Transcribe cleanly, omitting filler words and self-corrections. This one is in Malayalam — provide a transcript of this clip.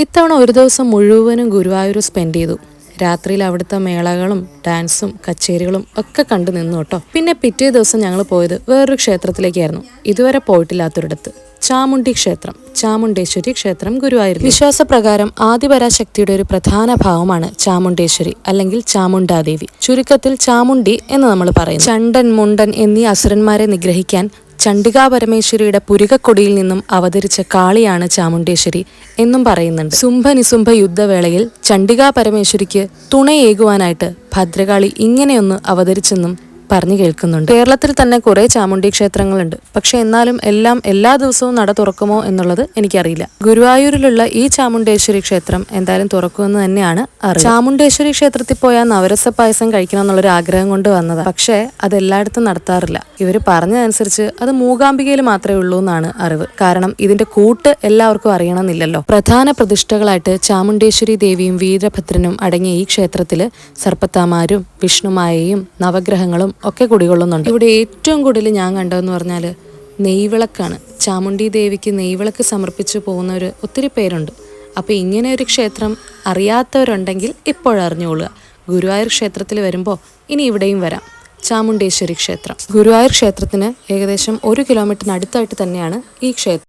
ഇത്തവണ ഒരു ദിവസം മുഴുവനും ഗുരുവായൂർ സ്പെൻഡ് ചെയ്തു. രാത്രിയിൽ അവിടുത്തെ മേളകളും ഡാൻസും കച്ചേരികളും ഒക്കെ കണ്ടു നിന്നു കേട്ടോ. പിന്നെ പിറ്റേ ദിവസം ഞങ്ങൾ പോയത് വേറൊരു ക്ഷേത്രത്തിലേക്കായിരുന്നു, ഇതുവരെ പോയിട്ടില്ലാത്തൊരിടത്ത്. ചാമുണ്ഡി ക്ഷേത്രം, ചാമുണ്ടേശ്വരി ക്ഷേത്രം ഗുരുവായൂർ. വിശ്വാസപ്രകാരം ആദിപരാശക്തിയുടെ ഒരു പ്രധാന ഭാവമാണ് ചാമുണ്ടേശ്വരി അല്ലെങ്കിൽ ചാമുണ്ടാദേവി, ചുരുക്കത്തിൽ ചാമുണ്ഡി എന്ന് നമ്മൾ പറയും. ചണ്ടൻ മുണ്ടൻ എന്നീ അസുരന്മാരെ നിഗ്രഹിക്കാൻ ചണ്ഡികാ പരമേശ്വരിയുടെ പുരികക്കൊടിയിൽ നിന്നും അവതരിച്ച കാളിയാണ് ചാമുണ്ടേശ്വരി എന്നും പറയുന്നുണ്ട്. ശുംഭനിശുംഭ യുദ്ധവേളയിൽ ചണ്ഡികാ പരമേശ്വരിക്ക് തുണയേകുവാനായിട്ട് ഭദ്രകാളി ഇങ്ങനെയൊന്ന് അവതരിച്ചെന്നും പറഞ്ഞു കേൾക്കുന്നുണ്ട്. കേരളത്തിൽ തന്നെ കുറെ ചാമുണ്ഡി ക്ഷേത്രങ്ങളുണ്ട്, പക്ഷെ എന്നാലും എല്ലാം എല്ലാ ദിവസവും നട തുറക്കുമോ എന്നുള്ളത് എനിക്കറിയില്ല. ഗുരുവായൂരിലുള്ള ഈ ചാമുണ്ടേശ്വരി ക്ഷേത്രം എന്തായാലും തുറക്കുമെന്ന് തന്നെയാണ് അറിവ്. ചാമുണ്ടേശ്വരി ക്ഷേത്രത്തിൽ പോയാൽ നവരസ പായസം കഴിക്കണം എന്നുള്ളൊരു ആഗ്രഹം കൊണ്ട് വന്നതാണ്, പക്ഷേ അതെല്ലായിടത്തും നടത്താറില്ല. ഇവർ പറഞ്ഞതനുസരിച്ച് അത് മൂകാംബികയിൽ മാത്രമേ ഉള്ളൂ എന്നാണ് അറിവ്. കാരണം ഇതിന്റെ കൂട്ട് എല്ലാവർക്കും അറിയണമെന്നില്ലല്ലോ. പ്രധാന പ്രതിഷ്ഠകളായിട്ട് ചാമുണ്ടേശ്വരി ദേവിയും വീരഭദ്രനും അടങ്ങിയ ഈ ക്ഷേത്രത്തില് സർപ്പത്താമാരും വിഷ്ണുമായയും നവഗ്രഹങ്ങളും ഒക്കെ കുടികൊള്ളുന്നുണ്ട്. ഇവിടെ ഏറ്റവും കൂടുതൽ ഞാൻ കണ്ടതെന്ന് പറഞ്ഞാൽ നെയ്വിളക്കാണ്. ചാമുണ്ഡി ദേവിക്ക് നെയ്വിളക്ക് സമർപ്പിച്ചു പോകുന്നവർ ഒത്തിരി പേരുണ്ട്. അപ്പോൾ ഇങ്ങനെ ഒരു ക്ഷേത്രം അറിയാത്തവരുണ്ടെങ്കിൽ ഇപ്പോഴറിഞ്ഞുകൊള്ളുക. ഗുരുവായൂർ ക്ഷേത്രത്തിൽ വരുമ്പോൾ ഇനി ഇവിടെയും വരാം. ചാമുണ്ടേശ്വരി ക്ഷേത്രം, ഗുരുവായൂർ ക്ഷേത്രത്തിന് ഏകദേശം 1 കിലോമീറ്ററിനടുത്തായിട്ട് തന്നെയാണ് ഈ ക്ഷേത്രം.